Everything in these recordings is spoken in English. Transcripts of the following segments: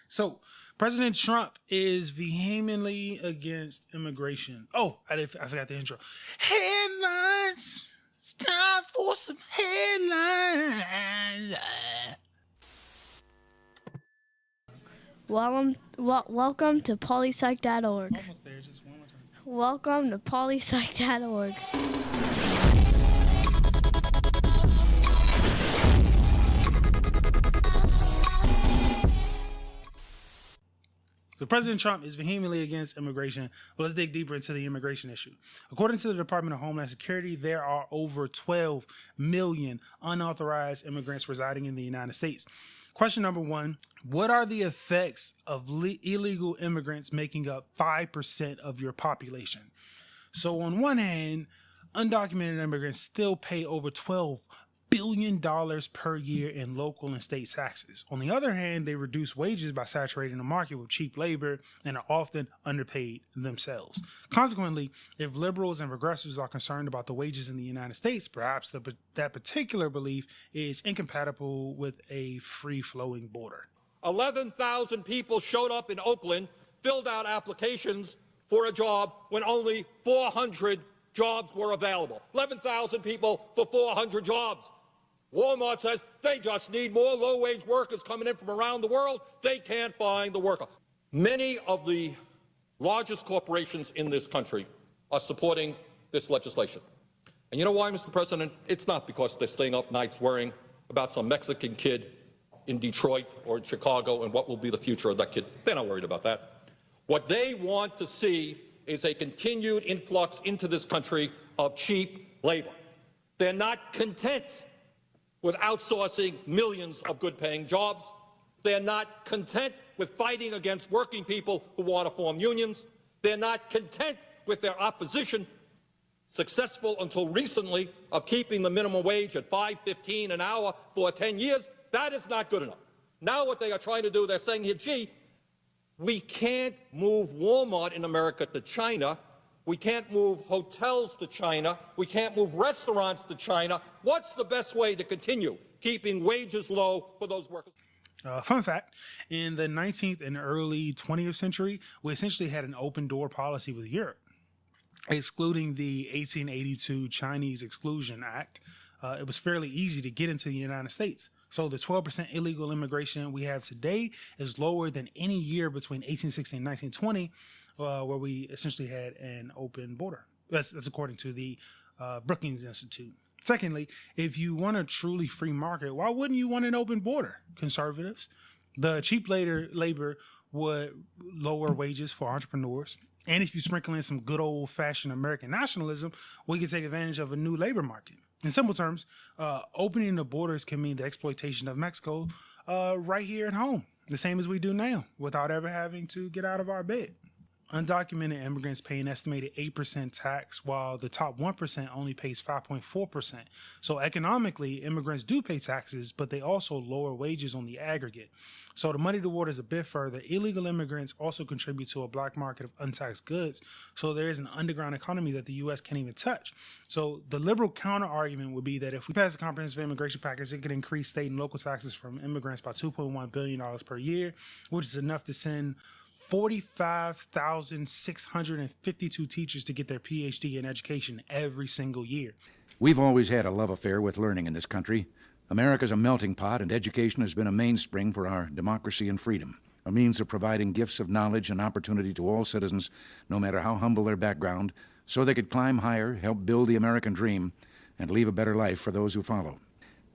So, President Trump is vehemently against immigration. Oh, I forgot the intro. Headlines. It's time for some headlines. Welcome to polysci.org. Almost there, just one more time. Welcome to polysci.org. So President Trump is vehemently against immigration. But let's dig deeper into the immigration issue. According to the Department of Homeland Security, there are over 12 million unauthorized immigrants residing in the United States. Question number one, what are the effects of illegal immigrants making up 5% of your population? So on one hand, undocumented immigrants still pay over $12 billion per year in local and state taxes. On the other hand, they reduce wages by saturating the market with cheap labor and are often underpaid themselves. Consequently, if liberals and progressives are concerned about the wages in the United States, perhaps that particular belief is incompatible with a free-flowing border. 11,000 people showed up in Oakland, filled out applications for a job when only 400 jobs were available. 11,000 people for 400 jobs. Walmart says they just need more low-wage workers coming in from around the world. They can't find the worker. Many of the largest corporations in this country are supporting this legislation. And you know why, Mr. President? It's not because they're staying up nights worrying about some Mexican kid in Detroit or in Chicago and what will be the future of that kid. They're not worried about that. What they want to see is a continued influx into this country of cheap labor. They're not content with outsourcing millions of good-paying jobs. They're not content with fighting against working people who want to form unions. They're not content with their opposition, successful until recently, of keeping the minimum wage at $5.15 an hour for 10 years. That is not good enough. Now what they are trying to do, they're saying here, gee, we can't move Walmart in America to China. We can't move hotels to China. We can't move restaurants to China. What's the best way to continue keeping wages low for those workers? Fun fact, in the 19th and early 20th century, we essentially had an open door policy with Europe, excluding the 1882 Chinese Exclusion Act. It was fairly easy to get into the United States. So the 12% illegal immigration we have today is lower than any year between 1860 and 1920, where we essentially had an open border. That's according to the Brookings Institute. Secondly, if you want a truly free market, why wouldn't you want an open border? Conservatives, the cheap labor would lower wages for entrepreneurs. And if you sprinkle in some good old-fashioned American nationalism, we can take advantage of a new labor market. In simple terms, opening the borders can mean the exploitation of Mexico right here at home, the same as we do now, without ever having to get out of our bed. Undocumented immigrants pay an estimated 8% tax, while the top 1% only pays 5.4%. So economically, immigrants do pay taxes, but they also lower wages on the aggregate. So to muddy the waters a bit further, illegal immigrants also contribute to a black market of untaxed goods. So there is an underground economy that the U.S. can't even touch. So the liberal counter argument would be that if we pass a comprehensive immigration package, it could increase state and local taxes from immigrants by $2.1 billion per year, which is enough to send 45,652 teachers to get their PhD in education every single year. We've always had a love affair with learning in this country. America's a melting pot, and education has been a mainspring for our democracy and freedom, a means of providing gifts of knowledge and opportunity to all citizens, no matter how humble their background, so they could climb higher, help build the American dream, and leave a better life for those who follow.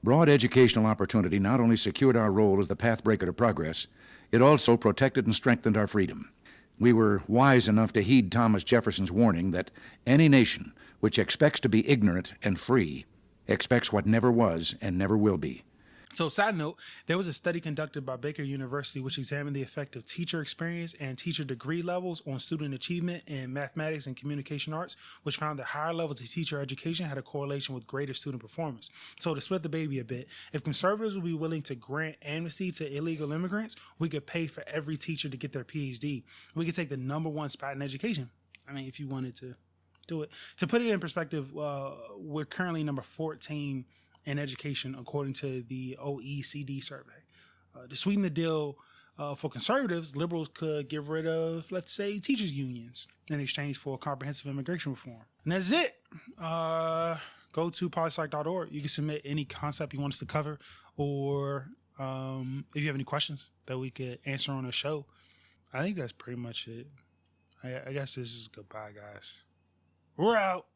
Broad educational opportunity not only secured our role as the pathbreaker to progress, it also protected and strengthened our freedom. We were wise enough to heed Thomas Jefferson's warning that any nation which expects to be ignorant and free expects what never was and never will be. So side note, there was a study conducted by Baker University which examined the effect of teacher experience and teacher degree levels on student achievement in mathematics and communication arts, which found that higher levels of teacher education had a correlation with greater student performance. So to split the baby a bit, if conservatives would be willing to grant amnesty to illegal immigrants, we could pay for every teacher to get their PhD. We could take the #1 spot in education. I mean, if you wanted to do it. To put it in perspective, we're currently number 14 in education, according to the OECD survey. To sweeten the deal, For conservatives, liberals could get rid of, let's say, teachers' unions in exchange for comprehensive immigration reform. And that's it. Go to polysci.org. You can submit any concept you want us to cover, or if you have any questions that we could answer on the show. I think that's pretty much it. I guess this is goodbye, guys. We're out.